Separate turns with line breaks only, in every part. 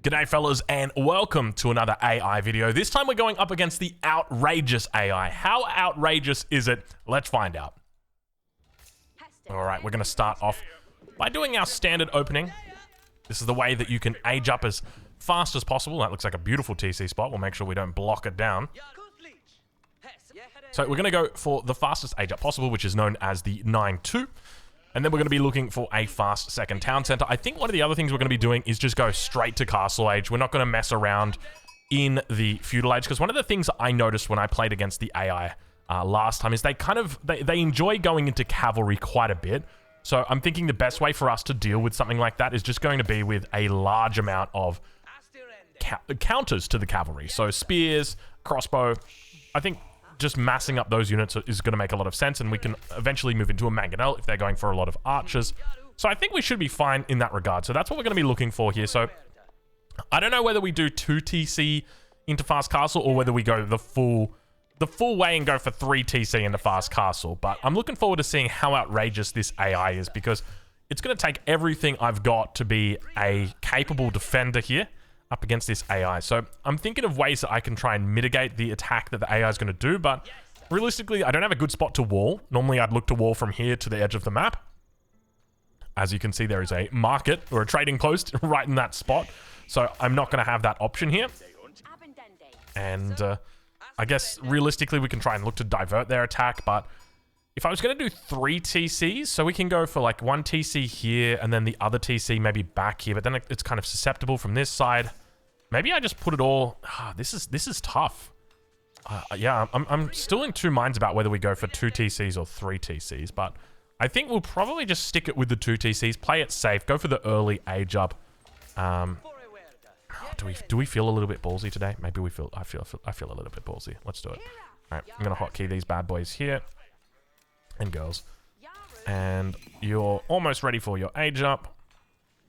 G'day fellas and welcome to another AI video. This time we're going up against the outrageous AI. How outrageous is it? Let's find out. Alright, we're going to start off by doing our standard opening. This is the way that you can age up as fast as possible. That looks like a beautiful TC spot. We'll make sure we don't block it down. So we're going to go for the fastest age up possible, which is known as the 9-2. And then we're going to be looking for a fast second town center. I think one of the other things we're going to be doing is just go straight to castle age. We're not going to mess around in the feudal age, because one of the things I noticed when I played against the AI last time is they enjoy going into cavalry quite a bit. So I'm thinking the best way for us to deal with something like that is just going to be with a large amount of counters to the cavalry. So spears, crossbow. I think just massing up those units is going to make a lot of sense, and we can eventually move into a mangonel if they're going for a lot of archers. So I think we should be fine in that regard. So that's what we're going to be looking for here. So I don't know whether we do 2 TC into fast castle or whether we go the full way and go for 3 TC into fast castle. But I'm looking forward to seeing how outrageous this AI is, because it's going to take everything I've got to be a capable defender here up against this AI. So I'm thinking of ways that I can try and mitigate the attack that the AI is going to do, but realistically, I don't have a good spot to wall. Normally, I'd look to wall from here to the edge of the map. As you can see, there is a market or a trading post right in that spot, so I'm not going to have that option here. And I guess realistically, we can try and look to divert their attack, but if I was going to do 3 TCs, so we can go for like 1 TC here and then the other TC maybe back here, but then it's kind of susceptible from this side. Maybe I just put it all... this is tough. Yeah, I'm still in 2 minds about whether we go for 2 TCs or 3 TCs, but I think we'll probably just stick it with the 2 TCs, play it safe, go for the early age up. Do we feel a little bit ballsy today? Maybe we feel... I feel a little bit ballsy. Let's do it. All right, I'm going to hotkey these bad boys here. And girls. And you're almost ready for your age up.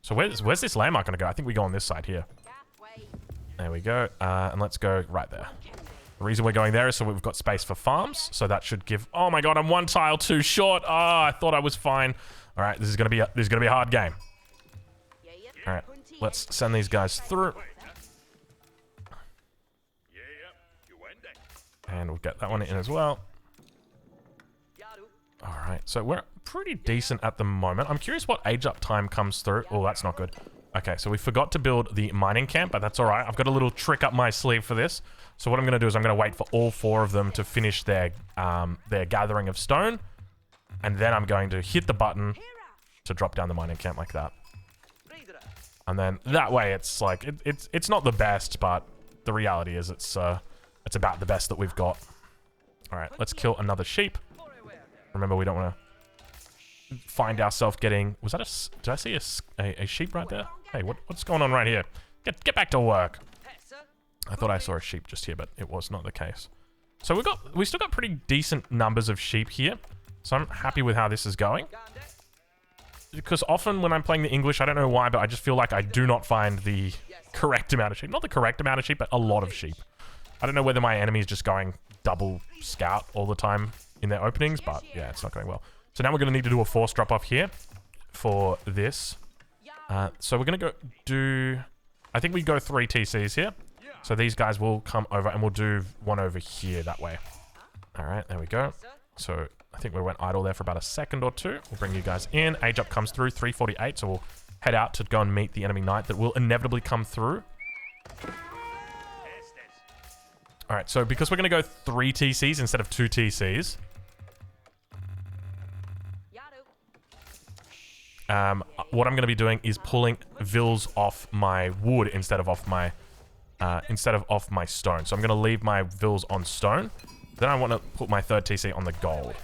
So where's this landmark going to go? I think we go on this side here. There we go. And let's go right there. The reason we're going there is so we've got space for farms. So that should give... Oh my god, I'm 1 tile too short. I thought I was fine. All right, this is going to be a hard game. All right, let's send these guys through. And we'll get that one in as well. All right, so we're pretty decent at the moment. I'm curious what age up time comes through. Oh, that's not good. Okay, so we forgot to build the mining camp, but that's all right. I've got a little trick up my sleeve for this. So what I'm going to do is I'm going to wait for all 4 of them to finish their gathering of stone, and then I'm going to hit the button to drop down the mining camp like that. And then that way, it's like it's not the best, but the reality is it's about the best that we've got. All right, let's kill another sheep. Remember, we don't want to find ourselves getting... Was that a... Did I see a sheep right there? Hey, what's going on right here? Get back to work. I thought I saw a sheep just here, but it was not the case. So we still got pretty decent numbers of sheep here. So I'm happy with how this is going. Because often when I'm playing the English, I don't know why, but I just feel like I do not find the correct amount of sheep. Not the correct amount of sheep, but a lot of sheep. I don't know whether my enemy is just going double scout all the time in their openings, but yeah, it's not going well. So now we're going to need to do a force drop off here for this. So we're going to go do... I think we go 3 TCs here. So these guys will come over and we'll do 1 over here that way. All right, there we go. So I think we went idle there for about a second or 2. We'll bring you guys in. Age up comes through, 348. So we'll head out to go and meet the enemy knight that will inevitably come through. All right, so because we're going to go 3 TCs instead of 2 TCs... what I'm going to be doing is pulling vills off my wood instead of off my stone. So I'm going to leave my vills on stone. Then I want to put my 3rd TC on the gold.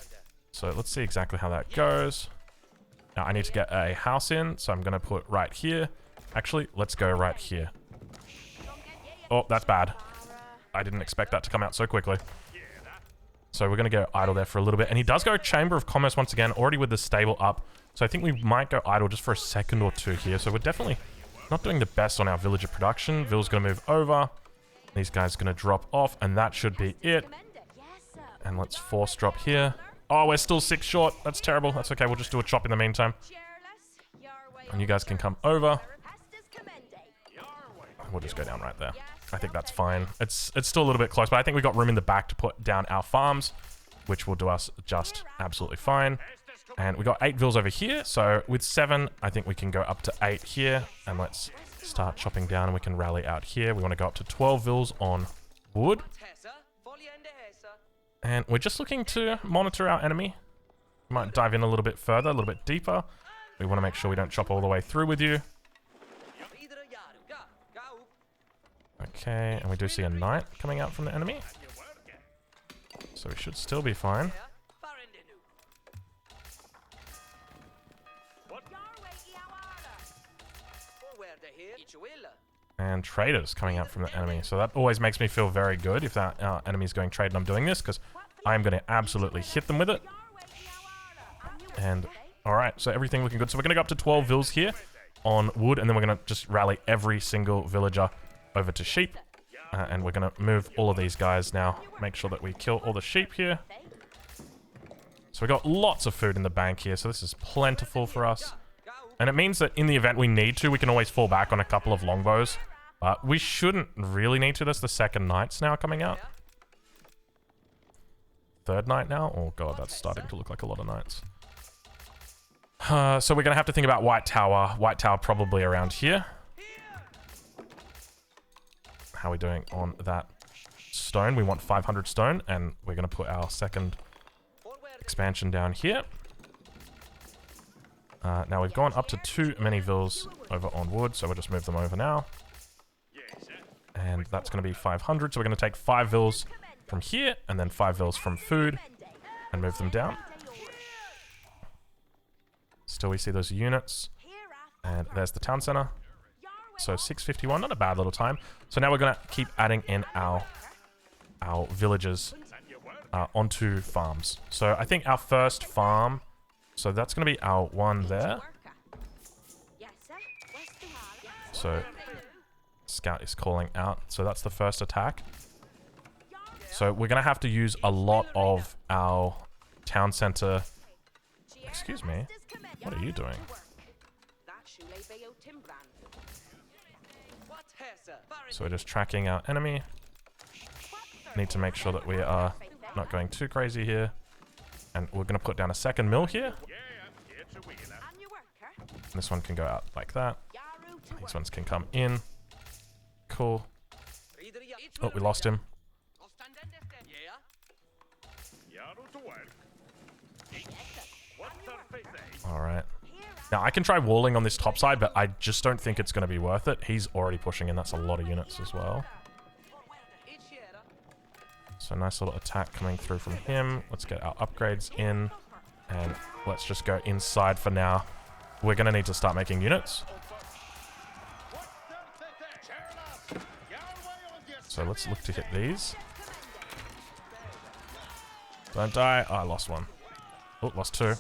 So let's see exactly how that goes. Now I need to get a house in, so I'm going to put right here. Actually, let's go right here. Oh, that's bad. I didn't expect that to come out so quickly. So we're going to go idle there for a little bit. And he does go Chamber of Commerce once again, already with the stable up. So I think we might go idle just for a second or 2 here. So we're definitely not doing the best on our villager production. Vill's going to move over. These guys are going to drop off, and that should be it. And let's force drop here. Oh, we're still 6 short. That's terrible. That's okay. We'll just do a chop in the meantime. And you guys can come over. We'll just go down right there. I think that's fine. It's still a little bit close, but I think we've got room in the back to put down our farms, which will do us just absolutely fine. And we got 8 vills over here, so with 7, I think we can go up to 8 here. And let's start chopping down, and we can rally out here. We want to go up to 12 vills on wood. And we're just looking to monitor our enemy. We might dive in a little bit further, a little bit deeper. We want to make sure we don't chop all the way through with you. Okay, and we do see a knight coming out from the enemy. So we should still be fine. And traders coming out from the enemy. So that always makes me feel very good if that enemy is going trade and I'm doing this, because I'm going to absolutely hit them with it. And alright, so everything looking good. So we're going to go up to 12 vills here on wood, and then we're going to just rally every single villager over to sheep. And we're going to move all of these guys now. Make sure that we kill all the sheep here. So we got lots of food in the bank here, so this is plentiful for us. And it means that in the event we need to, we can always fall back on a couple of longbows. But we shouldn't really need to. That's the second knights now coming out. Third knight now? Oh god, that's starting to look like a lot of knights. So we're going to have to think about White Tower. White Tower probably around here. How are we doing on that stone? We want 500 stone, and we're going to put our second expansion down here. Now we've gone up to too many vills over on wood, so we'll just move them over now. And that's going to be 500, so we're going to take 5 vills from here, and then 5 vills from food, and move them down. Still we see those units, and there's the town center. So 651, not a bad little time. So now we're going to keep adding in our villages onto farms. So I think our first farm, so that's going to be our one there. So Scout is calling out. So that's the first attack. So we're going to have to use a lot of our town center. Excuse me. What are you doing? So we're just tracking our enemy. Need to make sure that we are not going too crazy here. And we're going to put down a second mill here. And this one can go out like that. These ones can come in. Cool. Oh, we lost him. Alright. Now, I can try walling on this top side, but I just don't think it's going to be worth it. He's already pushing in. That's a lot of units as well. So, nice little attack coming through from him. Let's get our upgrades in. And let's just go inside for now. We're going to need to start making units. So, let's look to hit these. Don't die. Oh, I lost one. Oh, lost 2.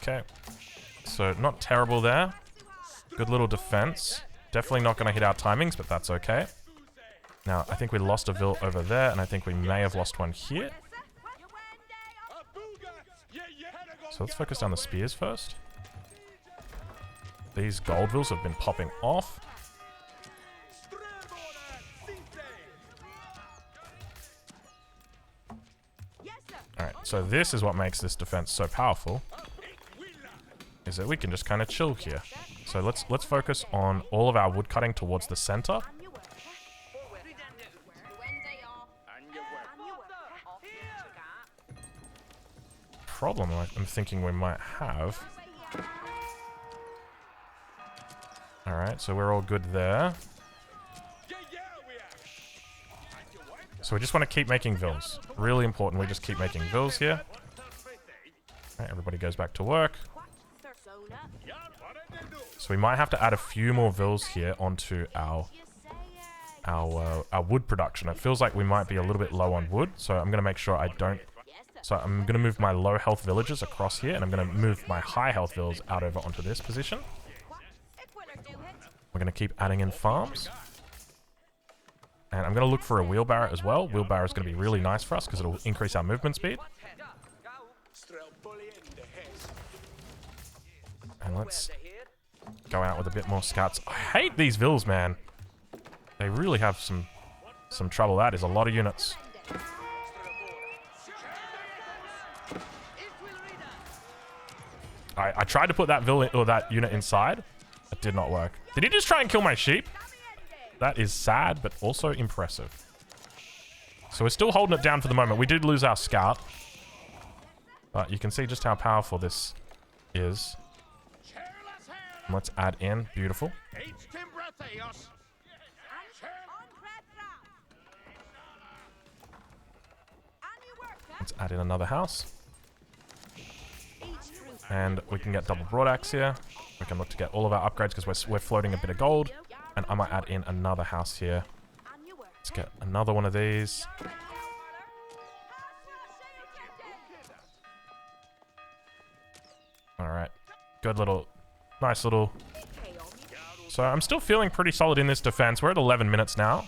Okay, so not terrible there. Good little defense. Definitely not going to hit our timings, but that's okay. Now, I think we lost a vill over there, and I think we may have lost one here. So let's focus down the spears first. These gold vills have been popping off. Alright, so this is what makes this defense so powerful. Is that we can just kind of chill here. So let's focus on all of our wood cutting towards the center. Problem I'm thinking we might have. Alright, so we're all good there. So we just want to keep making vills. Really important, we just keep making vills here. Alright, everybody goes back to work. So we might have to add a few more vills here onto our wood production. It feels like we might be a little bit low on wood, so I'm going to make sure I don't... So I'm going to move my low health villagers across here, and I'm going to move my high health vills out over onto this position. We're going to keep adding in farms. And I'm going to look for a wheelbarrow as well. Wheelbarrow is going to be really nice for us because it'll increase our movement speed. And let's go out with a bit more scouts. I hate these vills, man. They really have some trouble. That is a lot of units. I tried to put that villain or that unit inside. It did not work. Did he just try and kill my sheep? That is sad, but also impressive. So we're still holding it down for the moment. We did lose our scout. But you can see just how powerful this is. And let's add in. Beautiful. Let's add in another house. And we can get double broadaxe here. We can look to get all of our upgrades because we're floating a bit of gold. And I might add in another house here. Let's get another one of these. Alright. Good little... Nice little... So I'm still feeling pretty solid in this defense. We're at 11 minutes now.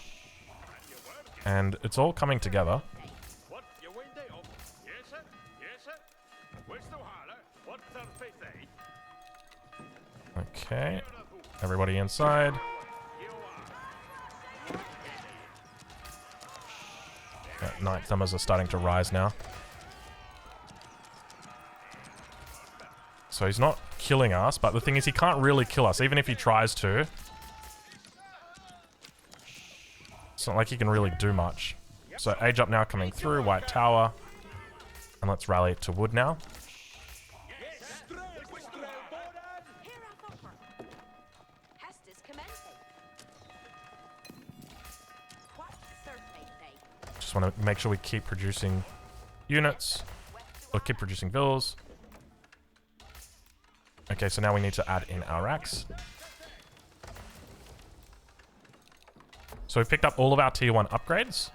And it's all coming together. Okay. Everybody inside. Yeah, night numbers are starting to rise now. So he's not killing us, but the thing is he can't really kill us, even if he tries to. It's not like he can really do much. So age up now coming through, white tower. And let's rally to wood now. Just want to make sure we keep producing units. Or keep producing villas. Okay, so now we need to add in our racks. So we picked up all of our tier 1 upgrades.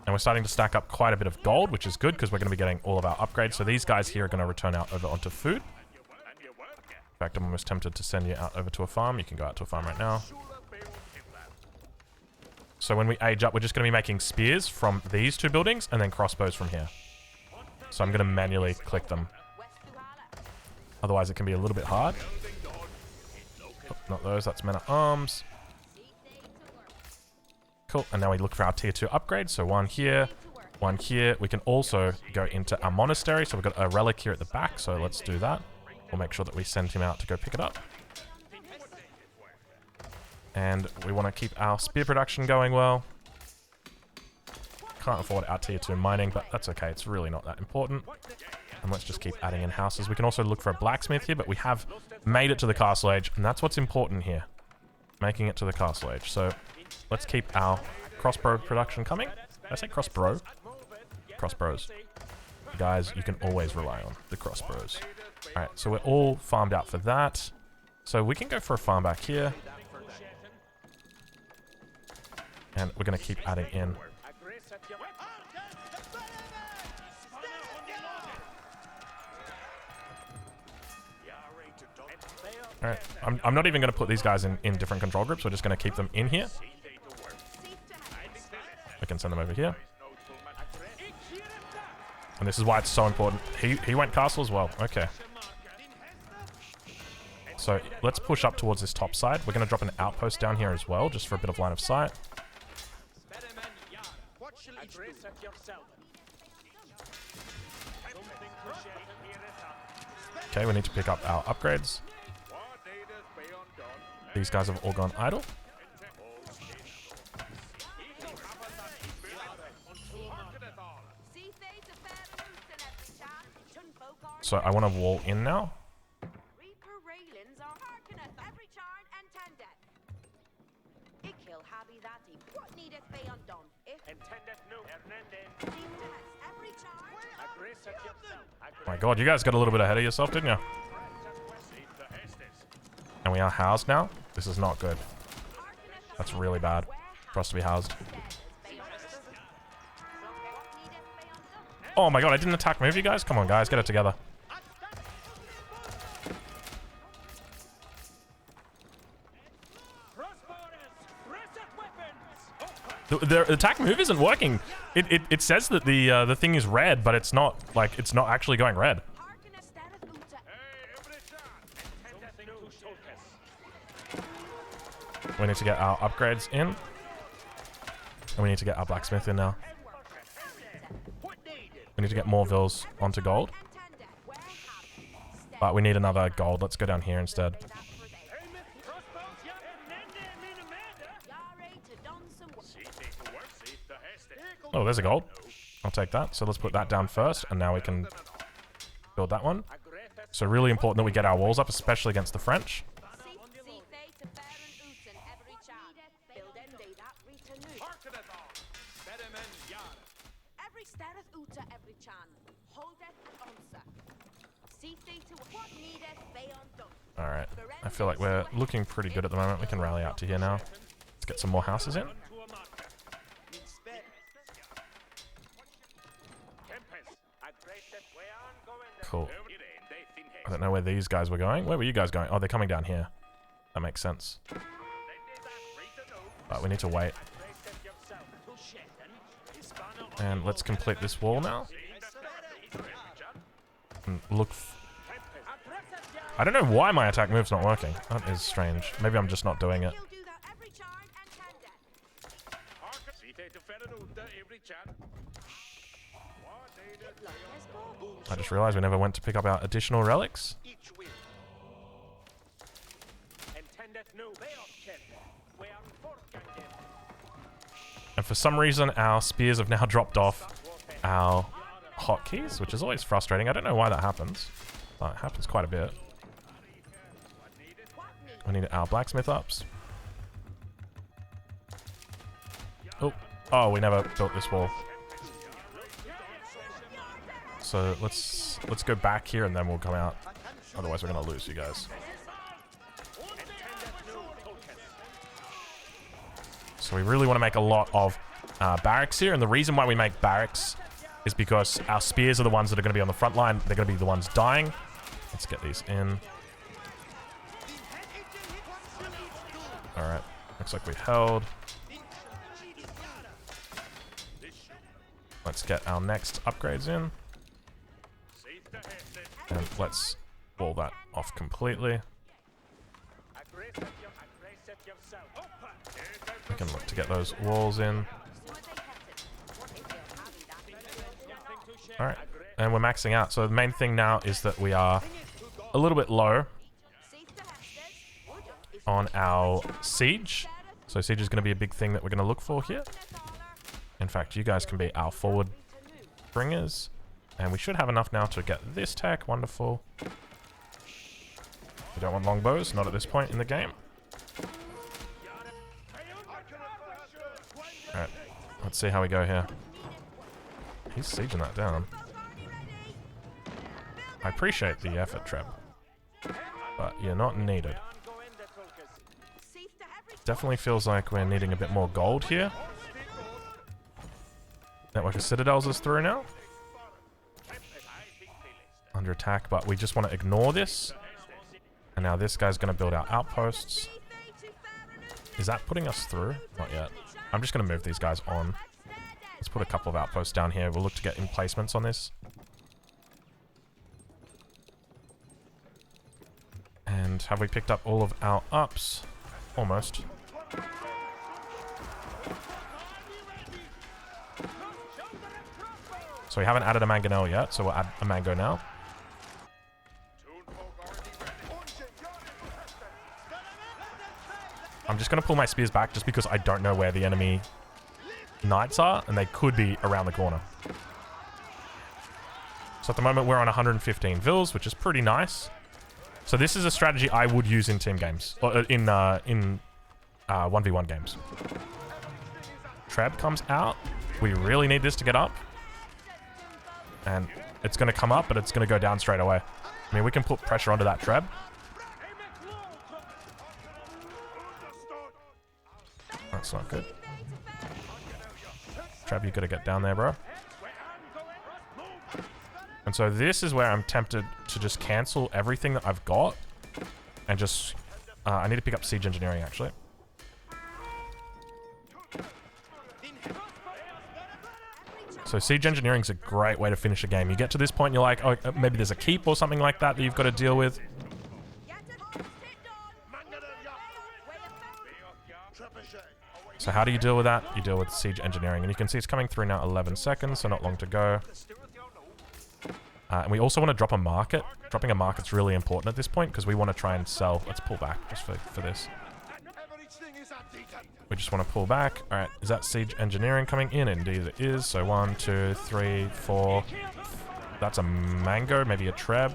And we're starting to stack up quite a bit of gold, which is good because we're going to be getting all of our upgrades. So these guys here are going to return out over onto food. In fact, I'm almost tempted to send you out over to a farm. You can go out to a farm right now. So when we age up, we're just going to be making spears from these two buildings and then crossbows from here. So I'm going to manually click them. Otherwise, it can be a little bit hard. Oh, not those. That's men at arms. Cool. And now we look for our tier 2 upgrades. So one here, one here. We can also go into our monastery. So we've got a relic here at the back. So let's do that. We'll make sure that we send him out to go pick it up. And we want to keep our spear production going well. Can't afford our tier 2 mining, but that's okay. It's really not that important. And let's just keep adding in houses. We can also look for a blacksmith here, but we have made it to the castle age, and that's what's important here. Making it to the castle age. So let's keep our crossbow production coming. Did I say crossbow? Crossbows. Guys, you can always rely on the crossbows. Alright, so we're all farmed out for that. So we can go for a farm back here. And we're going to keep adding in. Alright, I'm not even going to put these guys in different control groups. We're just going to keep them in here. We can send them over here. And this is why it's so important. He went castle as well. Okay. So let's push up towards this top side. We're going to drop an outpost down here as well, just for a bit of line of sight. Okay, we need to pick up our upgrades. These guys have all gone idle. So I want to wall in now. My god, you guys got a little bit ahead of yourself, didn't you? And we are housed now. This is not good. That's really bad for us to be housed. Oh my god, I didn't attack move you guys? Come on, guys, get it together. The attack move isn't working. It says that the thing is red, but it's not, like, it's not actually going red. We need to get our upgrades in. And we need to get our blacksmith in now. We need to get more vills onto gold. But we need another gold. Let's go down here instead. Oh, there's a gold. I'll take that. So let's put that down first, and now we can build that one. So really important that we get our walls up, especially against the French. Alright, I feel like we're looking pretty good at the moment. We can rally out to here now. Let's get some more houses in. Cool. I don't know where these guys were going. Where were you guys going? Oh, they're coming down here. That makes sense. But we need to wait. And let's complete this wall now. And look... I don't know why my attack move's not working. That is strange. Maybe I'm just not doing it. I just realized we never went to pick up our additional relics. And for some reason, our spears have now dropped off our hotkeys, which is always frustrating. I don't know why that happens, but it happens quite a bit. We need our blacksmith ups. Oh, we never built this wall. So let's go back here and then we'll come out. Otherwise, we're gonna lose you guys. So we really want to make a lot of barracks here, and the reason why we make barracks is because our spears are the ones that are going to be on the front line. They're going to be the ones dying. Let's get these in. Alright, looks like we held. Let's get our next upgrades in. And let's wall that off completely. We can look to get those walls in. Alright, and we're maxing out. So the main thing now is that we are a little bit low on our siege. So siege is going to be a big thing that we're going to look for here. In fact, you guys can be our forward bringers. And we should have enough now to get this tech. Wonderful. We don't want longbows, not at this point in the game. Alright, let's see how we go here. He's sieging that down. I appreciate the effort, Treb, but you're not needed. Definitely feels like we're needing a bit more gold here. Network of Citadels is through now. Under attack, but we just want to ignore this. And now this guy's going to build our outposts. Is that putting us through? Not yet. I'm just going to move these guys on. Let's put a couple of outposts down here. We'll look to get emplacements on this. And have we picked up all of our ups? Almost. So we haven't added a mangonel yet, so we'll add a mango now. I'm just going to pull my spears back just because I don't know where the enemy knights are, and they could be around the corner. So at the moment, we're on 115 vills, which is pretty nice. So this is a strategy I would use in team games, or in 1v1 games. Treb comes out. We really need this to get up. And it's going to come up, but it's going to go down straight away. I mean, we can put pressure onto that Treb. That's not good. Treb, you got to get down there, bro. And so this is where I'm tempted to just cancel everything that I've got. And just... I need to pick up siege engineering, actually. So siege engineering is a great way to finish a game. You get to this point, you're like, oh, maybe there's a keep or something like that that you've got to deal with. So how do you deal with that? You deal with siege engineering. And you can see it's coming through now, 11 seconds, so not long to go. And we also want to drop a market. Dropping a market's really important at this point because we want to try and sell. Let's pull back just for this. We just want to pull back. All right, is that siege engineering coming in? Indeed it is. So 1, 2, 3, 4. That's a mango, maybe a treb.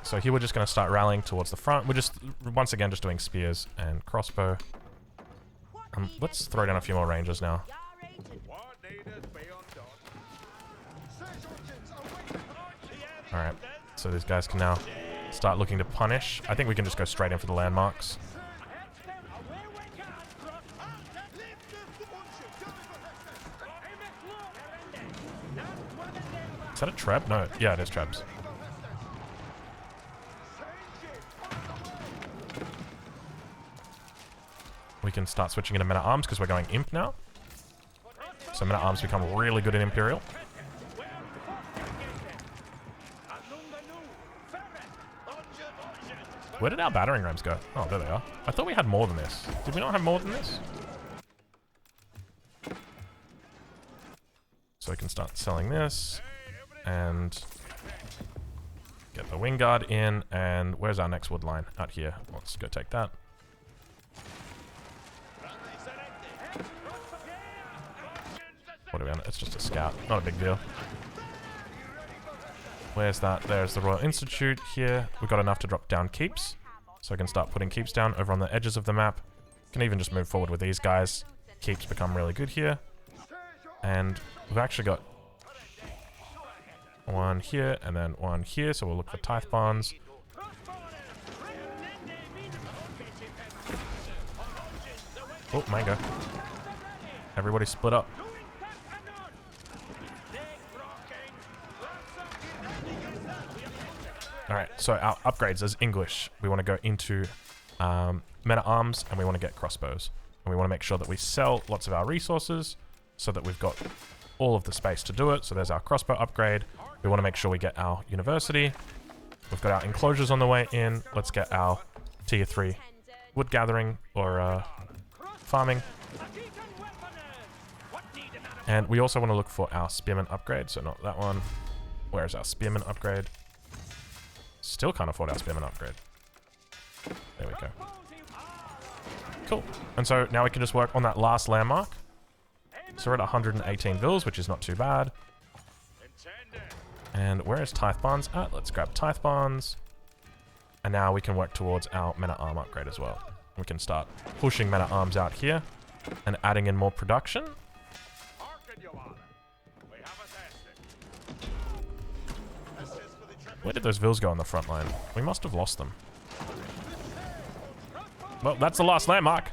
So here we're just going to start rallying towards the front. We're just, once again, just doing spears and crossbow. Let's throw down a few more rangers now. Alright, so these guys can now start looking to punish. I think we can just go straight in for the landmarks. Is that a treb? No, yeah, it is trebs. We can start switching into men-at-arms because we're going imp now. So men-at-arms become really good in Imperial. Where did our battering rams go? Oh, there they are. I thought we had more than this. Did we not have more than this? So we can start selling this. And get the wing guard in. And where's our next wood line? Out here. Let's go take that. What are we on? It's just a scout. Not a big deal. Where's that? There's the Royal Institute here. We've got enough to drop down keeps. So I can start putting keeps down over on the edges of the map. Can even just move forward with these guys. Keeps become really good here. And we've actually got one here and then one here. So we'll look for tithe bonds. Oh, mango. Everybody split up. Alright, so our upgrades as English, we want to go into men-at-arms and we want to get crossbows. And we want to make sure that we sell lots of our resources so that we've got all of the space to do it. So there's our crossbow upgrade. We want to make sure we get our university. We've got our enclosures on the way in. Let's get our tier 3 wood gathering or farming. And we also want to look for our spearman upgrade. So not that one. Where's our spearman upgrade? Still can't afford our spearman upgrade. There we go. Cool. And so now we can just work on that last landmark. So we're at 118 vills, which is not too bad. And where is tithe bonds at? Let's grab tithe bonds. And now we can work towards our men-at-arm upgrade as well. We can start pushing men-at-arms out here and adding in more production. Where did those vills go on the front line? We must have lost them. Well, that's the last landmark.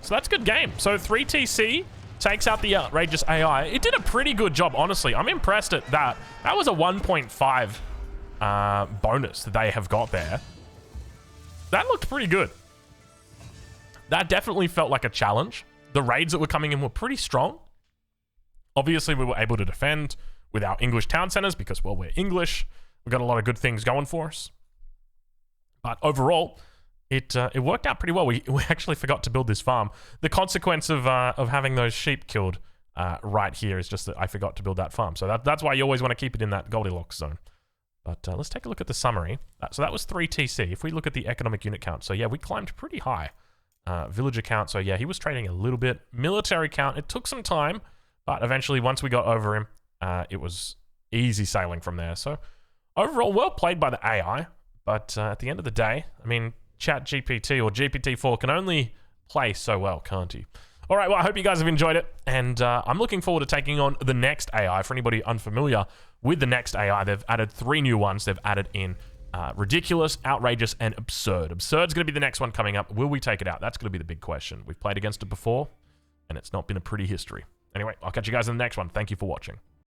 So that's a good game. So 3TC takes out the outrageous AI. It did a pretty good job, honestly. I'm impressed at that. That was a 1.5 bonus that they have got there. That looked pretty good. That definitely felt like a challenge. The raids that were coming in were pretty strong. Obviously, we were able to defend with our English town centers because, well, we're English. We've got a lot of good things going for us. But overall, it worked out pretty well. We actually forgot to build this farm. The consequence of having those sheep killed right here is just that I forgot to build that farm. So that's why you always want to keep it in that Goldilocks zone. But let's take a look at the summary. So that was 3TC. If we look at the economic unit count, so yeah, we climbed pretty high. Villager count, so yeah, he was trading a little bit. Military count, it took some time, but eventually once we got over him, it was easy sailing from there. So overall, well played by the AI, but at the end of the day, I mean, ChatGPT or GPT-4 can only play so well, can't he? All right, well, I hope you guys have enjoyed it, and I'm looking forward to taking on the next AI. For anybody unfamiliar with the next AI, they've added 3 new ones. They've added in ridiculous, outrageous, and absurd. Absurd's going to be the next one coming up. Will we take it out? That's going to be the big question. We've played against it before, and it's not been a pretty history. Anyway, I'll catch you guys in the next one. Thank you for watching.